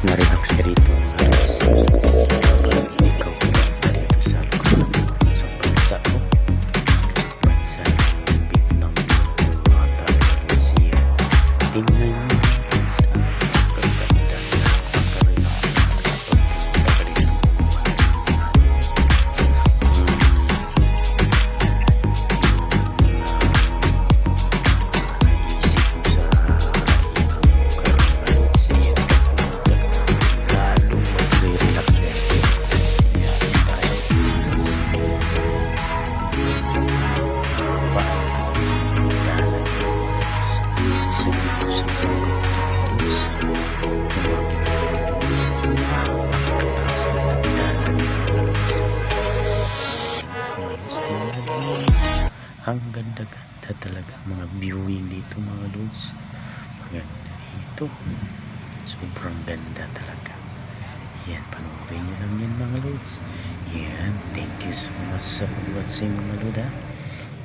relax ka dito mga lods. Kapag ikaw pumunta dito sa bansa ko, bansa ng Vietnam, Ata, Russia, tingnan nyo kung saan kaganda na pagka-relax kapag pumunta ka dito. Ang ganda-ganda talaga mga viewing dito mga lods. Maganda dito, sobrang ganda talaga. Yan, panoorin nyo lang yan mga lods. Yan, thank you so much sa pag-watching mga lods, ha.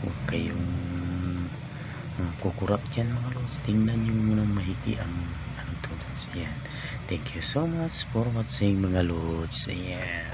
Huwag kayong kukurap dyan mga lods. Tingnan nyo muna mahigi ang ano to lods. Yan, thank you so much for watching mga lods. Yan.